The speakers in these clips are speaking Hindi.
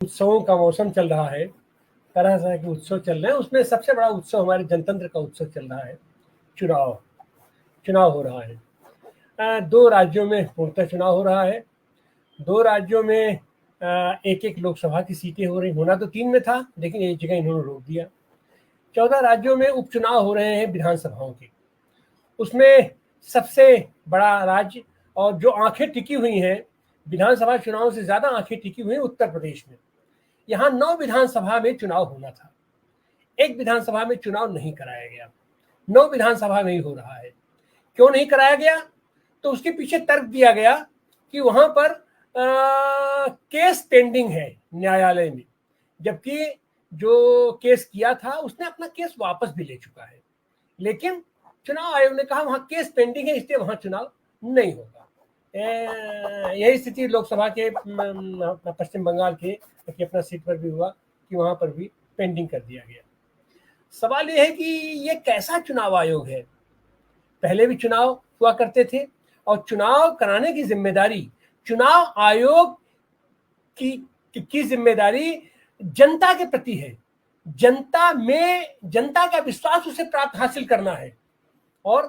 उत्सवों का मौसम चल रहा है, तरह तरह के उत्सव चल रहे हैं। उसमें सबसे बड़ा उत्सव हमारे जनतंत्र का उत्सव चल रहा है, चुनाव। चुनाव हो रहा है। 2 राज्यों में पूर्णतः चुनाव हो रहा है। 2 राज्यों में एक एक लोकसभा की सीटें हो रही, होना तो 3 में था, लेकिन एक जगह इन्होंने रोक दिया। 14 राज्यों में उपचुनाव हो रहे हैं विधानसभाओं के। उसमें सबसे बड़ा राज्य और जो आंखें टिकी हुई हैं, विधानसभा चुनाव से ज्यादा आंखें टिकी हुई हैं उत्तर प्रदेश में। यहाँ 9 विधानसभा में चुनाव होना था, एक विधानसभा में चुनाव नहीं कराया गया, 9 विधानसभा में ही हो रहा है। क्यों नहीं कराया गया? तो उसके पीछे तर्क दिया गया कि वहां पर केस पेंडिंग है न्यायालय में, जबकि जो केस किया था उसने अपना केस वापस भी ले चुका है। लेकिन चुनाव आयोग ने कहा वहां केस पेंडिंग है, इसलिए वहां चुनाव नहीं होगा। यही स्थिति लोकसभा के पश्चिम बंगाल के अपना सीट पर भी हुआ कि वहां पर भी पेंडिंग कर दिया गया। सवाल यह है कि ये कैसा चुनाव आयोग है? पहले भी चुनाव हुआ करते थे और चुनाव कराने की जिम्मेदारी, चुनाव आयोग की जिम्मेदारी जनता के प्रति है। जनता का विश्वास उसे प्राप्त हासिल करना है। और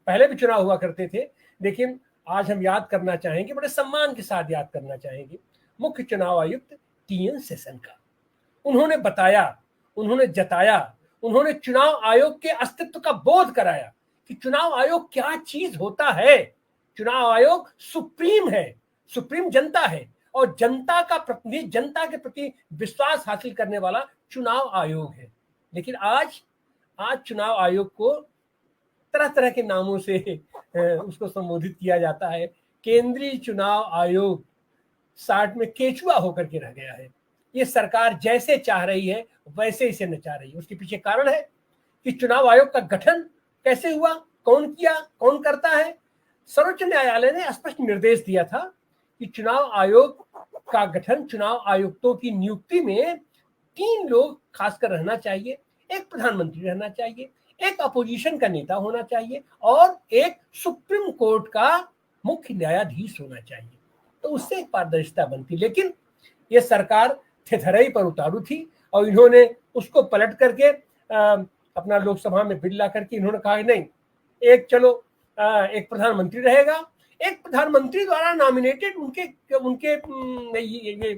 पहले भी चुनाव हुआ करते थे, लेकिन आज हम याद करना चाहेंगे, बड़े सम्मान के साथ याद करना चाहेंगे मुख्य चुनाव आयुक्त टीएन सेशन का। उन्होंने बताया, उन्होंने जताया, उन्होंने चुनाव आयोग के अस्तित्व का बोध कराया कि चुनाव आयोग क्या चीज होता है। चुनाव आयोग सुप्रीम है, सुप्रीम जनता है और जनता का प्रतिनिधि, जनता के प्रति विश्वास हासिल करने वाला चुनाव आयोग है। लेकिन आज चुनाव आयोग को तरह तरह के नामों से उसको संबोधित किया जाता है। केंद्रीय चुनाव आयोग 60 में केचुआ होकर के रह गया है। ये सरकार जैसे चाह रही है वैसे इसे नचा रही है। उसके पीछे कारण है कि चुनाव आयोग का गठन कैसे हुआ, कौन किया, कौन करता है। सर्वोच्च न्यायालय ने स्पष्ट निर्देश दिया था कि चुनाव आयोग का गठन, चुनाव आयुक्तों की नियुक्ति में 3 लोग खासकर रहना चाहिए। एक प्रधानमंत्री रहना चाहिए, एक अपोजिशन का नेता होना चाहिए और एक सुप्रीम कोर्ट का मुख्य न्यायाधीश होना चाहिए। तो उससे एक पारदर्शिता बनती। लेकिन ये सरकार थेथरई पर उतारू थी और इन्होंने उसको पलट करके अपना लोकसभा में बिल ला करके इन्होंने कहा नहीं, एक चलो एक प्रधानमंत्री रहेगा, एक प्रधानमंत्री द्वारा नॉमिनेटेड उनके ये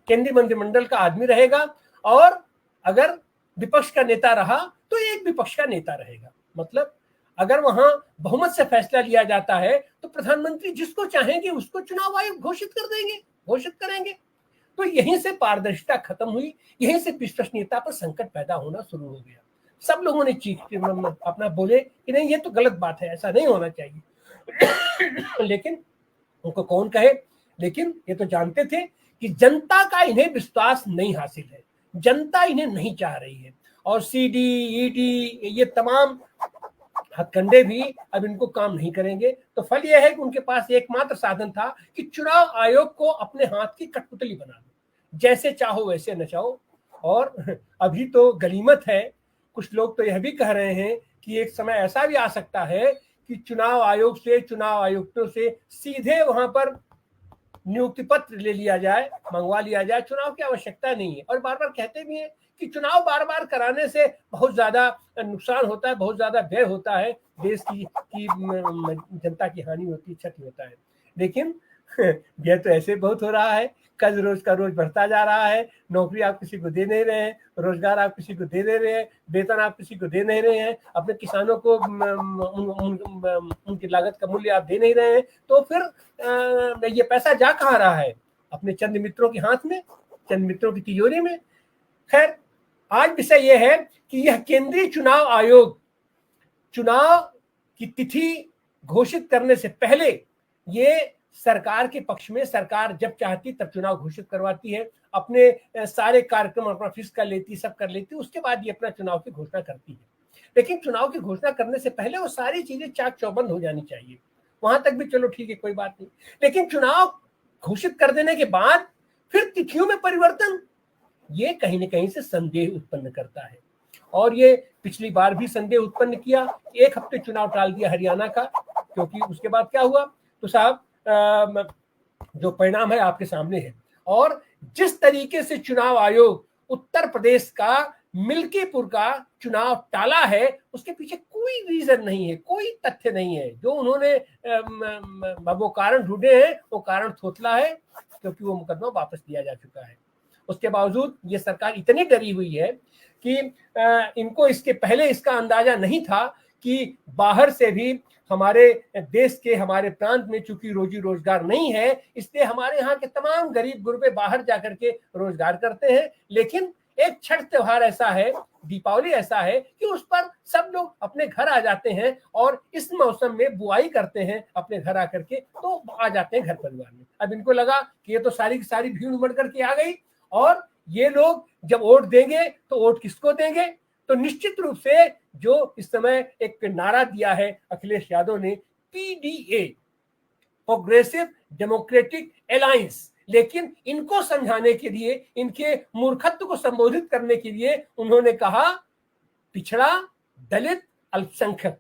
केंद्रीय मंत्रिमंडल का आदमी रहेगा और अगर विपक्ष का नेता रहा तो एक विपक्ष का नेता रहेगा। मतलब अगर वहां बहुमत से फैसला लिया जाता है तो प्रधानमंत्री जिसको चाहेंगे उसको चुनाव आयोग घोषित कर देंगे, घोषित करेंगे। तो यहीं से पारदर्शिता खत्म हुई, यहीं से विश्वसनीयता पर संकट पैदा होना शुरू हो गया। सब लोगों ने चीख अपना बोले कि नहीं ये तो गलत बात है, ऐसा नहीं होना चाहिए। लेकिन उनको कौन कहे, लेकिन ये तो जानते थे कि जनता का इन्हें विश्वास नहीं हासिल है, जनता इन्हें नहीं चाह रही है। और सीडी, ईडी, ये तमाम हथकंडे भी अब इनको काम नहीं करेंगे। तो फल यह है कि उनके पास एकमात्र साधन था कि चुनाव आयोग को अपने हाथ की कठपुतली बना दो, जैसे चाहो वैसे नचाओ। और अभी तो गनीमत है, कुछ लोग तो यह भी कह रहे हैं कि एक समय ऐसा भी आ सकता है कि चुनाव आयोग से, चुनाव आयुक्तों से सीधे वहां पर नियुक्ति पत्र ले लिया जाए, मंगवा लिया जाए, चुनाव की आवश्यकता नहीं है। और बार बार कहते भी हैं कि चुनाव बार बार कराने से बहुत ज्यादा नुकसान होता है, बहुत ज्यादा व्यय होता है, देश की जनता की हानि होती है, क्षति होता है। लेकिन व्यय तो ऐसे बहुत हो रहा है, कर्ज रोज का रोज बढ़ता जा रहा है, नौकरी आप किसी को दे नहीं रहे हैं, रोजगार आप किसी को दे नहीं रहे हैं, वेतन आप किसी को दे नहीं रहे हैं, अपने किसानों को उनकी लागत का मूल्य आप दे नहीं रहे हैं। तो फिर ये पैसा जा कहाँ रहा है? अपने चंद मित्रों के हाथ में, चंद मित्रों की तिजोरी में। खैर, आज विषय यह है कि यह केंद्रीय चुनाव आयोग चुनाव की तिथि घोषित करने से पहले ये सरकार के पक्ष में, सरकार जब चाहती तब चुनाव घोषित करवाती है, अपने सारे कार्यक्रम अपना फिक्स कर लेती, सब कर लेती, उसके बाद ये अपना चुनाव की घोषणा करती है। लेकिन चुनाव की घोषणा करने से पहले वो सारी चीजें चाक चौबंद हो जानी चाहिए। वहां तक भी चलो ठीक है, कोई बात नहीं। लेकिन चुनाव घोषित कर देने के बाद फिर तिथियों में परिवर्तन, ये कहीं ना कहीं से संदेह उत्पन्न करता है। और ये पिछली बार भी संदेह उत्पन्न किया, 1 हफ्ते चुनाव टाल दिया हरियाणा का, क्योंकि उसके बाद क्या हुआ तो साहब जो परिणाम है आपके सामने है। और जिस तरीके से चुनाव आयोग उत्तर प्रदेश का मिल्कीपुर का चुनाव टाला है, उसके पीछे कोई रीजन नहीं है, कोई तथ्य नहीं है। जो उन्होंने वो कारण ढूंढे हैं वो कारण थोथला है, क्योंकि वो मुकदमा वापस लिया जा चुका है। उसके बावजूद ये सरकार इतनी डरी हुई है कि इनको इसके पहले इसका अंदाजा नहीं था कि बाहर से भी हमारे देश के, हमारे प्रांत में चूंकि रोजी रोजगार नहीं है, इसलिए हमारे यहाँ के तमाम गरीब गुरबे बाहर जाकर के रोजगार करते हैं। लेकिन एक छठ त्योहार ऐसा है, दीपावली ऐसा है कि उस पर सब लोग अपने घर आ जाते हैं और इस मौसम में बुआई करते हैं अपने घर आकर के, तो आ जाते हैं घर परिवार में। अब इनको लगा कि ये तो सारी की सारी भीड़ उमड़ करके आ गई और ये लोग जब वोट देंगे तो वोट किसको देंगे? तो निश्चित रूप से जो इस समय एक नारा दिया है अखिलेश यादव ने, पीडीए, प्रोग्रेसिव डेमोक्रेटिक अलायंस, लेकिन इनको समझाने के लिए, इनके मूर्खत्व को संबोधित करने के लिए उन्होंने कहा पिछड़ा, दलित, अल्पसंख्यक,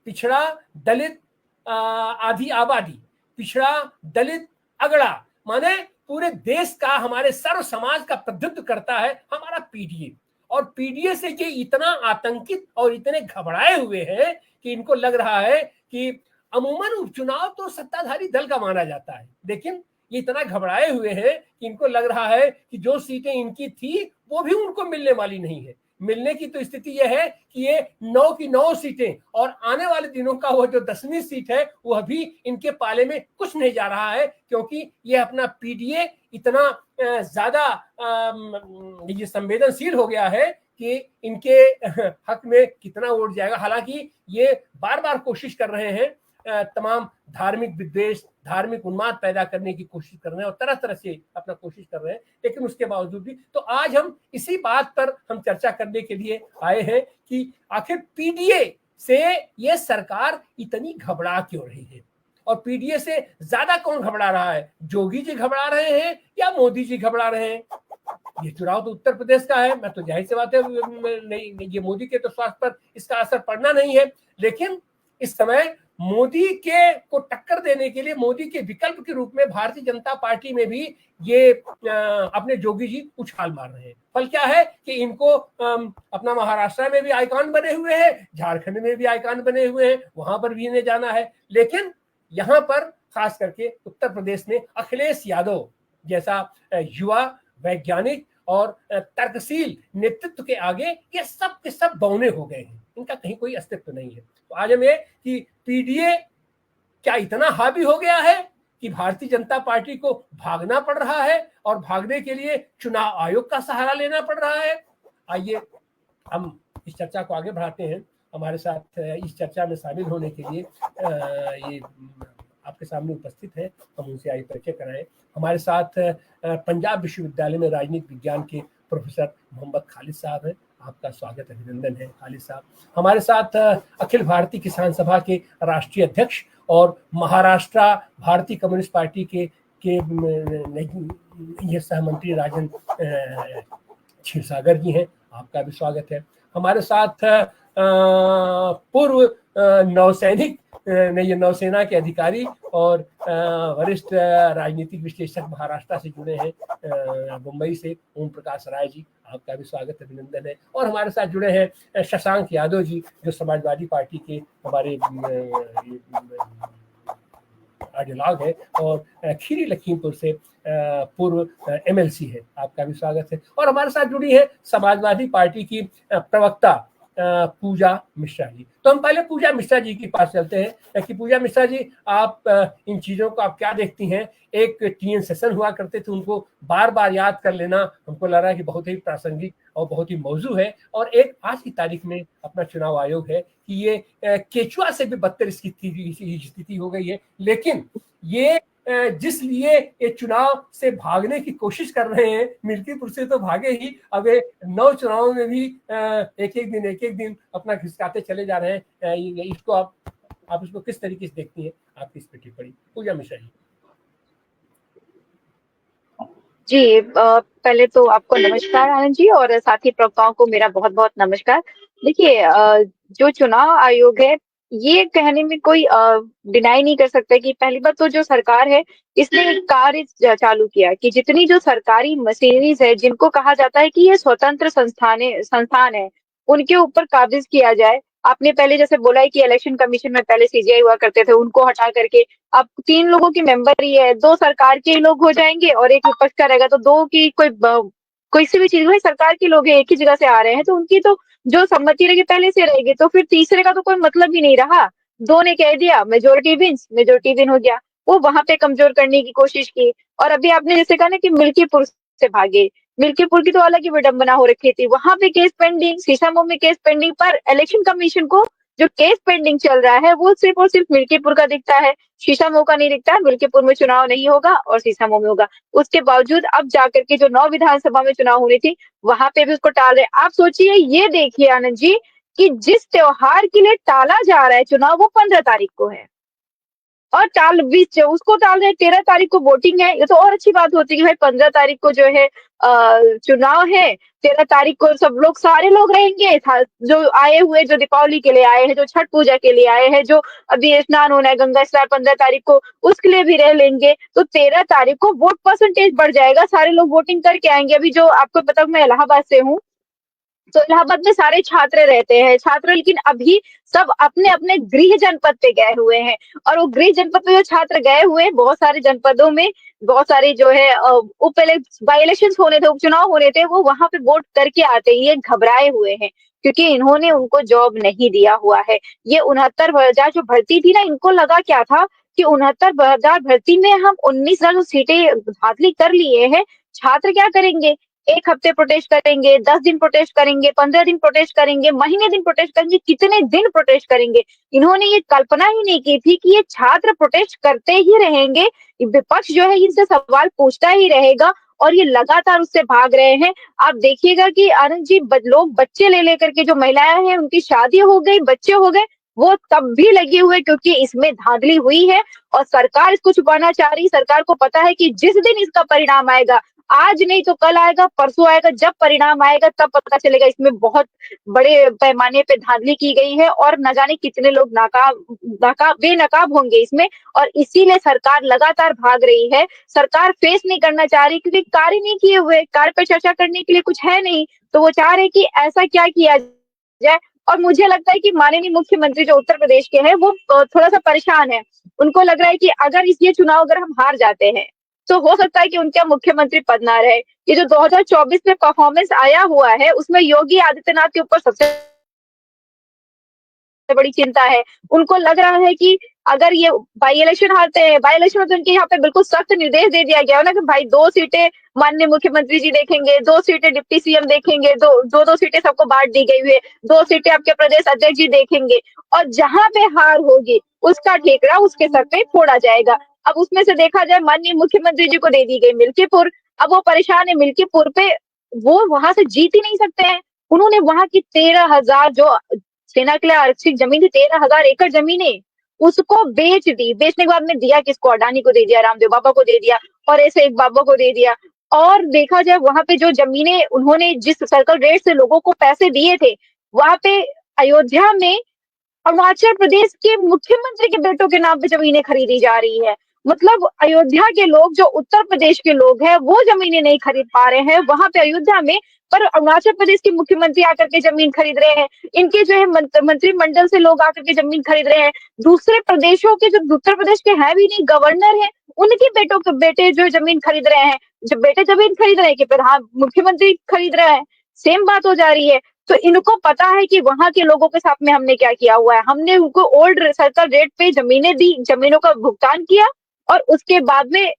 पिछड़ा, दलित, आधी आबादी, पिछड़ा, दलित, अगड़ा, माने पूरे देश का, हमारे सर्व समाज का प्रतिनिधित्व करता है हमारा पीडीए। और पीडीए से ये इतना आतंकित और इतने घबराए हुए हैं कि इनको लग रहा है कि अमूमन उपचुनाव तो सत्ताधारी दल का माना जाता है, लेकिन ये इतना घबराए हुए हैं कि इनको लग रहा है कि जो सीटें इनकी थी वो भी उनको मिलने वाली नहीं है। मिलने की तो स्थिति यह है कि ये 9 की 9 सीटें और आने वाले दिनों का वो जो 10वीं सीट है वो अभी इनके पाले में कुछ नहीं जा रहा है, क्योंकि ये अपना पीडीए इतना ज्यादा ये संवेदनशील हो गया है कि इनके हक में कितना वोट जाएगा। हालांकि ये बार बार कोशिश कर रहे हैं, तमाम धार्मिक विद्वेष, धार्मिक उन्माद पैदा करने की कोशिश कर रहे हैं और तरह तरह से अपना कोशिश कर रहे हैं, लेकिन उसके बावजूद भी। तो आज हम इसी बात पर हम चर्चा करने के लिए आए हैं कि आखिर पीडीए से ये सरकार इतनी घबरा क्यों रही है, और पीडीए से ज्यादा कौन घबरा रहा है? जोगी जी घबरा रहे हैं या मोदी जी घबरा रहे हैं? ये चुनाव तो उत्तर प्रदेश का है, मैं तो जाहिर सी बात है नहीं, ये मोदी के तो स्वास्थ्य पर इसका असर पड़ना नहीं है, लेकिन इस समय मोदी के को टक्कर देने के लिए, मोदी के विकल्प के रूप में भारतीय जनता पार्टी में भी ये अपने जोगी जी उछाल मार रहे हैं। फल क्या है कि इनको अपना महाराष्ट्र में भी आइकॉन बने हुए हैं, झारखंड में भी आइकॉन बने हुए हैं, वहां पर भी इन्हें जाना है, लेकिन यहाँ पर खास करके उत्तर प्रदेश में अखिलेश यादव जैसा युवा, वैज्ञानिक और तर्कशील नेतृत्व के आगे ये सब के सब बौने हो गए हैं, इनका कहीं कोई अस्तित्व नहीं है। तो आज हम ये कि पीडीए क्या इतना हावी हो गया है कि भारतीय जनता पार्टी को भागना पड़ रहा है और भागने के लिए चुनाव आयोग का सहारा लेना पड़ रहा है? आइए हम इस चर्चा को आगे बढ़ाते हैं। हमारे साथ इस चर्चा में शामिल होने के लिए ये आपके सामने उपस्थित है, हम उनसे आइए परिचय कराएं। हमारे साथ पंजाब विश्वविद्यालय में राजनीति विज्ञान के प्रोफेसर मोहम्मद खालिद साहब हैं, आपका स्वागत, अभिनंदन है खालिद साहब। हमारे साथ अखिल भारतीय किसान सभा के राष्ट्रीय अध्यक्ष और महाराष्ट्र भारतीय कम्युनिस्ट पार्टी के ये सहमंत्री राजन क्षीरसागर जी हैं, आपका भी स्वागत है। हमारे साथ पूर्व नौसैनिक, ये नौसेना के अधिकारी और वरिष्ठ राजनीतिक विश्लेषक महाराष्ट्र से जुड़े हैं, मुंबई से ओम प्रकाश राय जी, आपका भी स्वागत, अभिनंदन है। और हमारे साथ जुड़े हैं शशांक यादव जी, जो समाजवादी पार्टी के हमारे आइडियोलॉग है और खीरी लखीमपुर से पूर्व एमएलसी है, आपका भी स्वागत है। और हमारे साथ जुड़ी है समाजवादी पार्टी की प्रवक्ता पूजा मिश्रा जी। तो हम पहले पूजा मिश्रा जी के पास चलते हैं कि पूजा मिश्रा जी, आप इन चीजों को आप क्या देखती हैं? एक टीएन सेशन हुआ करते थे, उनको बार बार याद कर लेना हमको लग रहा है कि बहुत ही प्रासंगिक और बहुत ही मौजू है। और एक आज की तारीख में अपना चुनाव आयोग है कि ये केचुआ से भी बदतर स्थिति हो गई है, लेकिन ये जिसलिए ये चुनाव से भागने की कोशिश कर रहे हैं, मिल्कीपुर से तो भागे ही, अब 9 चुनावों में भी एक एक दिन अपना खिसकाते चले जा रहे हैं। इसको आप इसको किस तरीके से देखती हैं? आपकी इस पर टिप्पणी पूजा मिश्रा जी। जी, पहले तो आपको नमस्कार आनंद जी, और साथी प्रवक्ताओं को मेरा बहुत बहुत नमस्कार। देखिए, जो चुनाव आयोग है ये कहने में कोई डिनाई नहीं कर सकता कि पहली बात तो जो सरकार है, इसने एक कार्य चालू किया कि जितनी जो सरकारी मशीनरीज है, जिनको कहा जाता है कि ये स्वतंत्र संस्थान है, उनके ऊपर काबिज किया जाए। आपने पहले जैसे बोला है कि इलेक्शन कमीशन में पहले सीजीआई हुआ करते थे, उनको हटा करके अब 3 लोगों की मेंबर ही है, 2 सरकार के लोग हो जाएंगे और 1 विपक्ष का रहेगा, तो 2 की कोई सी भी चीज, भाई सरकार के लोग हैं, एक ही जगह से आ रहे हैं, तो उनकी तो जो सम्मति रहेगी पहले से रहेगी, तो फिर तीसरे का तो कोई मतलब ही नहीं रहा। 2 ने कह दिया मेजोरिटी विन हो गया। वो वहां पे कमजोर करने की कोशिश की। और अभी आपने जैसे कहा ना कि मिल्कीपुर से भागे, मिल्कीपुर की तो अलग ही विडंबना हो रखी थी, वहां पे केस पेंडिंग, शीशामऊ में केस पेंडिंग, पर इलेक्शन कमीशन को जो केस पेंडिंग चल रहा है वो सिर्फ और सिर्फ मिल्कीपुर का दिखता है, शीशामऊ का नहीं दिखता है। मिल्कीपुर में चुनाव नहीं होगा और शीशामऊ में होगा। उसके बावजूद अब जाकर के जो 9 विधानसभा में चुनाव होनी थी, वहां पे भी उसको टाल रहे। आप सोचिए, ये देखिए आनंद जी, कि जिस त्योहार के लिए टाला जा रहा है चुनाव, वो 15 तारीख को है, और उसको टाल रहे। 13 तारीख को वोटिंग है, ये तो और अच्छी बात होती है कि भाई 15 तारीख को जो है चुनाव है, 13 तारीख को सब लोग, सारे लोग रहेंगे, जो आए हुए, जो दीपावली के लिए आए हैं, जो छठ पूजा के लिए आए हैं, जो अभी स्नान होना है, गंगा स्नान 15 तारीख को, उसके लिए भी रह लेंगे। तो 13 तारीख को वोट परसेंटेज बढ़ जाएगा, सारे लोग वोटिंग करके आएंगे। अभी जो आपको पता, मैं इलाहाबाद से हूँ, तो इलाहाबाद में सारे छात्र रहते हैं, लेकिन अभी सब अपने अपने गृह जनपद पे गए हुए हैं। और वो गृह जनपद पे जो छात्र गए हुए हैं, बहुत सारे जनपदों में बहुत सारे जो है बाई इलेक्शन होने थे, उपचुनाव होने थे, वो वहां पे वोट करके आते हैं। ये घबराए हुए हैं क्योंकि इन्होंने उनको जॉब नहीं दिया हुआ है। ये 69,000 जो भर्ती थी ना, इनको लगा क्या था कि 69,000 भर्ती में हम 19,000 सीटें हासिल कर लिए हैं। छात्र क्या करेंगे? 1 हफ्ते प्रोटेस्ट करेंगे, 10 दिन प्रोटेस्ट करेंगे, 15 दिन प्रोटेस्ट करेंगे, महीने दिन प्रोटेस्ट करेंगे, कितने दिन प्रोटेस्ट करेंगे। इन्होंने ये कल्पना ही नहीं की थी कि ये छात्र प्रोटेस्ट करते ही रहेंगे, विपक्ष जो है इनसे सवाल पूछता ही रहेगा, और ये लगातार उससे भाग रहे हैं। आप देखिएगा कि आनंद जी, लोग बच्चे ले लेकर के, जो महिलाएं हैं उनकी शादी हो गई, बच्चे हो गए, वो तब भी लगे हुए, क्योंकि इसमें धांधली हुई है और सरकार इसको छुपाना चाह रही। सरकार को पता है कि जिस दिन इसका परिणाम आएगा, आज नहीं तो कल आएगा, परसों आएगा, जब परिणाम आएगा तब पता चलेगा इसमें बहुत बड़े पैमाने पे धांधली की गई है, और न जाने कितने लोग बेनकाब होंगे इसमें। और इसीलिए सरकार लगातार भाग रही है। सरकार फेस नहीं करना चाह रही, क्योंकि कार्य नहीं किए हुए, कार्य पे चर्चा करने के लिए कुछ है नहीं, तो वो चाह रहे कि ऐसा क्या किया जाए। और मुझे लगता है कि माननीय मुख्यमंत्री जो उत्तर प्रदेश के हैं, वो थोड़ा सा परेशान है। उनको लग रहा है कि अगर ये चुनाव अगर हम हार जाते हैं, तो हो सकता है कि उनका मुख्यमंत्री पद ना रहे। ये जो 2024 में परफॉर्मेंस आया हुआ है, उसमें योगी आदित्यनाथ के ऊपर सबसे बड़ी चिंता है। उनको लग रहा है कि अगर ये बाई इलेक्शन हारते हैं, बाई इलेक्शन में तो उनके यहाँ पे बिल्कुल सख्त निर्देश दे दिया गया है ना कि भाई 2 सीटें माननीय मुख्यमंत्री जी देखेंगे, 2 सीटें डिप्टी सीएम देखेंगे, दो सीटें सबको बांट दी गई हुई है, 2 सीटें आपके प्रदेश अध्यक्ष जी देखेंगे, और जहां पे हार होगी उसका ठेकरा उसके सर पे फोड़ा जाएगा। अब उसमें से देखा जाए, माननीय मुख्यमंत्री जी को दे दी गई मिल्कीपुर, अब वो परेशान है मिल्कीपुर पे, वो वहां से जीत ही नहीं सकते हैं। उन्होंने वहां की 13,000 जो सेना के लिए आरक्षित जमीन थी, 13,000 एकड़ जमीनें, उसको बेच दी। बेचने के बाद में दिया किसको? अडानी को दे दिया, रामदेव बाबा को दे दिया, और ऐसे एक बाबा को दे दिया। और देखा जाए, वहां पे जो जमीनें उन्होंने जिस सर्कल रेट से लोगों को पैसे दिए थे, वहां पे अयोध्या में अरुणाचल प्रदेश के मुख्यमंत्री के बेटों के नाम पे जमीनें खरीदी जा रही है। मतलब अयोध्या के लोग, जो उत्तर प्रदेश के लोग हैं, वो जमीनें नहीं खरीद पा रहे हैं वहां पे अयोध्या में, पर अरुणाचल प्रदेश के मुख्यमंत्री आकर के जमीन खरीद रहे हैं। इनके जो है मंत्रिमंडल से लोग आकर के जमीन खरीद रहे हैं। दूसरे प्रदेशों के, जो उत्तर प्रदेश के हैं भी नहीं, गवर्नर है, उनके बेटों के बेटे जो जमीन खरीद रहे हैं। जब बेटे जमीन खरीद रहे हैं कि प्रधान मुख्यमंत्री खरीद रहे हैं, सेम बात हो जा रही है। तो इनको पता है कि वहां के लोगों के साथ में हमने क्या किया हुआ है। हमने उनको ओल्ड सर्कल रेट पे जमीनें दी, जमीनों का भुगतान किया, और उसके बाद में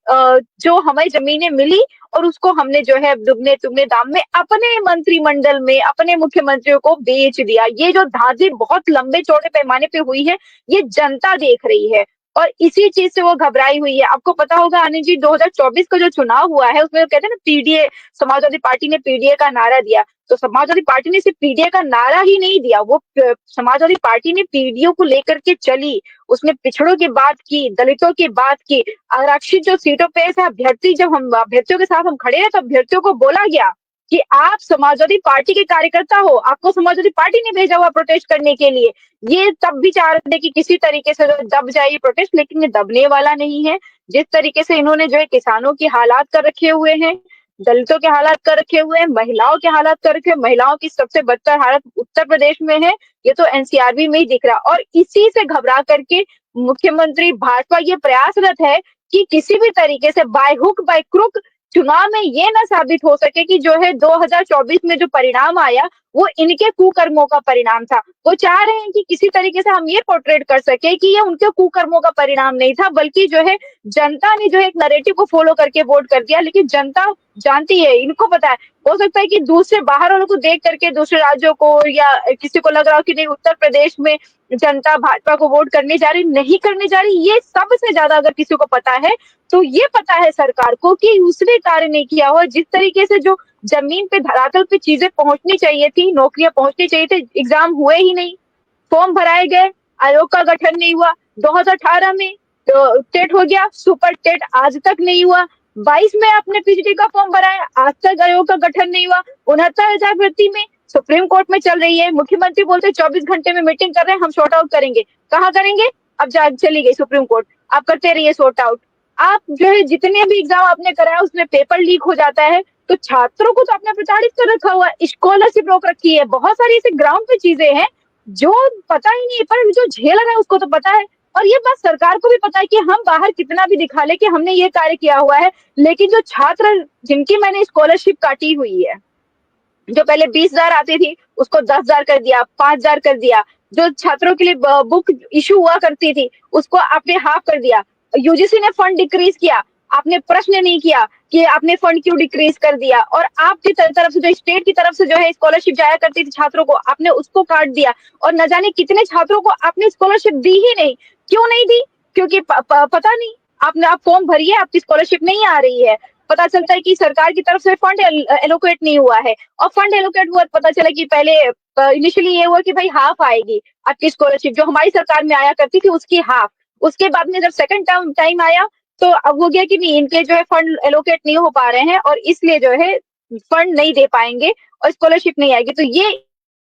जो हमें जमीनें मिली, और उसको हमने जो है दुगने तुगने दाम में अपने मंत्रिमंडल में अपने मुख्यमंत्रियों को बेच दिया। ये जो धांधली बहुत लंबे चौड़े पैमाने पे हुई है, ये जनता देख रही है, और इसी चीज से वो घबराई हुई है। आपको पता होगा आनंद जी, 2024 का जो चुनाव हुआ है, उसमें कहते हैं ना पीडीए, समाजवादी पार्टी ने पीडीए का नारा दिया। तो समाजवादी पार्टी ने सिर्फ पीडीए का नारा ही नहीं दिया, वो समाजवादी पार्टी ने पीडीओ को लेकर के चली। उसने पिछड़ों की बात की, दलितों की बात की, आरक्षित जो सीटों पे ऐसे अभ्यर्थी, जब हम अभ्यर्थियों के साथ हम खड़े हैं, तो अभ्यर्थियों को बोला गया कि आप समाजवादी पार्टी के कार्यकर्ता हो, आपको समाजवादी पार्टी ने भेजा हुआ प्रोटेस्ट करने के लिए। ये तब भी चाह रहे थे कि किसी तरीके से दब जाए ये प्रोटेस्ट, लेकिन ये दबने वाला नहीं है। जिस तरीके से इन्होंने जो है किसानों की हालात कर रखे हुए हैं, दलितों के हालात कर रखे हुए हैं, महिलाओं के हालात कर रखे हैं, महिलाओं की सबसे बदतर हालत उत्तर प्रदेश में है, ये तो एनसीआर में ही दिख रहा। और इसी से घबरा करके मुख्यमंत्री भाजपा ये प्रयासरत है कि किसी भी तरीके से बाय हुक बाय क्रुक चुनाव में ये ना साबित हो सके कि जो है 2024 में जो परिणाम आया वो इनके कुकर्मों का परिणाम था। वो चाह रहे हैं कि किसी तरीके से हम ये पोर्ट्रेट कर सके कि ये उनके कुकर्मों का परिणाम नहीं था, बल्कि जो है जनता ने जो है एक नैरेटिव को फॉलो करके वोट कर दिया। लेकिन जनता जानती है, इनको पता है, हो सकता है कि दूसरे बाहर वालों को देख करके दूसरे राज्यों को या किसी को लग रहा हो कि नहीं उत्तर प्रदेश में जनता भाजपा को वोट करने जा रही, नहीं करने जा रही। ये सबसे ज्यादा अगर किसी को पता है तो ये पता है सरकार को कि उसने कार्य नहीं किया हुआ। जिस तरीके से जो जमीन पे धरातल पे चीजें पहुंचनी चाहिए थी, नौकरियां पहुंचनी चाहिए थी, एग्जाम हुए ही नहीं, फॉर्म भराए गए, आयोग का गठन नहीं हुआ। 2018 में तो टेट हो गया, सुपर टेट आज तक नहीं हुआ। 22 में आपने पीजीटी का फॉर्म भराया, आज तक आयोग का गठन नहीं हुआ। 69,000 भर्ती में सुप्रीम कोर्ट में चल रही है, मुख्यमंत्री बोलते 24 घंटे में मीटिंग कर रहे हैं, हम सॉर्ट आउट करेंगे। कहाँ करेंगे? अब चली गई सुप्रीम कोर्ट, आप करते रहिए सॉर्ट आउट। आप जो है जितने भी एग्जाम आपने कराया उसमें पेपर लीक हो जाता है, तो छात्रों को तो आपने प्रताड़ित कर रखा हुआ, स्कॉलरशिप रोक रखी है, बहुत सारी ऐसे ग्राउंड पे चीजें हैं जो पता ही नहीं, पर जो झेल रहा है उसको तो पता है। और ये बात सरकार को भी पता है कि हम बाहर कितना भी दिखा ले कि हमने ये कार्य किया हुआ है, लेकिन जो छात्र जिनकी मैंने स्कॉलरशिप काटी हुई है, जो पहले 20,000 आती थी उसको 10,000 कर दिया, 5,000 कर दिया, जो छात्रों के लिए बुक इशू हुआ करती थी उसको आपने हाफ कर दिया। यूजीसी ने फंड डिक्रीज किया, आपने प्रश्न नहीं किया कि आपने फंड क्यों डिक्रीज कर दिया। और आपकी तरफ से जो स्टेट की तरफ से जो है स्कॉलरशिप जाया करती थी छात्रों को, आपने उसको काट दिया। और न जाने कितने छात्रों को आपने स्कॉलरशिप दी ही नहीं। क्यों नहीं दी? क्योंकि पता नहीं, आपने आप फॉर्म भरिए, आपकी स्कॉलरशिप नहीं आ रही है। पता चलता है कि सरकार की तरफ से फंड एलोकेट नहीं हुआ है, और फंड एलोकेट हुआ पता चला कि पहले इनिशियली ये हुआ कि भाई हाफ आएगी आपकी स्कॉलरशिप, जो हमारी सरकार में आया करती थी उसकी हाफ। उसके बाद में जब सेकंड टाइम आया तो अब हो गया कि नहीं, इनके जो है फंड एलोकेट नहीं हो पा रहे हैं और इसलिए जो है फंड नहीं दे पाएंगे और स्कॉलरशिप नहीं आएगी। तो ये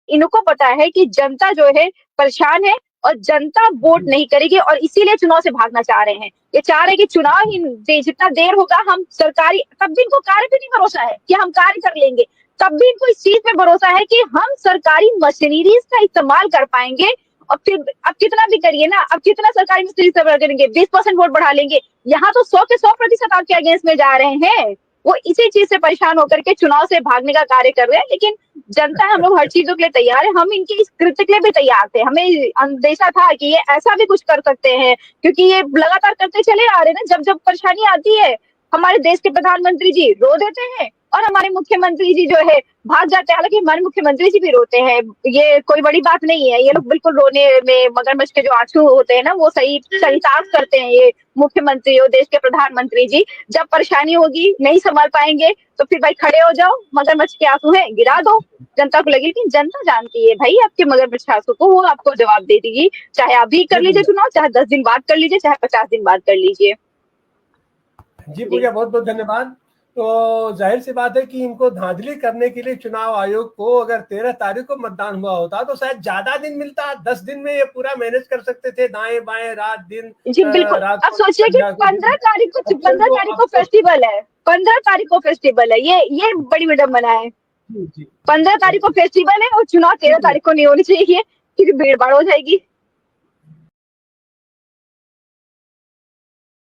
इनको पता है कि जनता जो है परेशान है और जनता वोट नहीं करेगी, और इसीलिए चुनाव से भागना चाह रहे हैं। ये चाह रहे हैं कि चुनाव ही जितना देर होगा हम सरकारी, तब भी इनको कार्य पे नहीं भरोसा है कि हम कार्य कर लेंगे, तब भी इनको इस चीज पे भरोसा है कि हम सरकारी मशीनरीज का इस्तेमाल कर पाएंगे। और फिर अब कितना भी करिए ना, अब कितना सरकारी मशीनरी इस्तेमाल करेंगे, 20% वोट बढ़ा लेंगे, यहाँ तो 100 के 100% आपके अगेंस्ट में जा रहे हैं। वो इसी चीज से परेशान होकर के चुनाव से भागने का कार्य कर रहे हैं। लेकिन जनता, हम लोग हर चीजों के लिए तैयार है, हम इनकी इस कृत्य के लिए भी तैयार थे। हमें अंदेशा था कि ये ऐसा भी कुछ कर सकते हैं, क्योंकि ये लगातार करते चले आ रहे हैं ना। जब जब परेशानी आती है, हमारे देश के प्रधानमंत्री जी रो देते हैं और हमारे मुख्यमंत्री जी जो है भाग जाते हैं। हालांकि हमारे मुख्यमंत्री जी भी रोते हैं, ये कोई बड़ी बात नहीं है। ये लोग बिल्कुल रोने में मगरमच्छ के जो आंसू होते हैं ना, वो सही चरितार्थ करते हैं ये मुख्यमंत्री और देश के प्रधानमंत्री जी। जब परेशानी होगी, नहीं संभाल पाएंगे, तो फिर भाई खड़े हो जाओ, मगरमच्छ के आंसू हैं गिरा दो, जनता को लगे। लेकिन जनता जानती है भाई आपके मगरमच्छ के आंसू को, वो आपको जवाब दे देगी। चाहे आप भी कर लीजिए चुनाव, चाहे 10 दिन बाद कर लीजिए, चाहे 50 दिन बाद कर लीजिए। जी पूजा, बहुत बहुत धन्यवाद। तो जाहिर सी बात है कि इनको धांधली करने के लिए चुनाव आयोग को अगर 13 तारीख को मतदान हुआ होता तो शायद ज्यादा दिन मिलता। 10 दिन में ये पूरा मैनेज कर सकते थे, दाएं बाएं, रात दिन। जी बिल्कुल। अब सोचिए कि 15 तारीख को फेस्टिवल है, 15 तारीख को फेस्टिवल है, ये बड़ी विडम्बना है। 15 तारीख को फेस्टिवल है और चुनाव 13 तारीख को नहीं होनी चाहिए, क्योंकि भीड़ भाड़ हो जाएगी।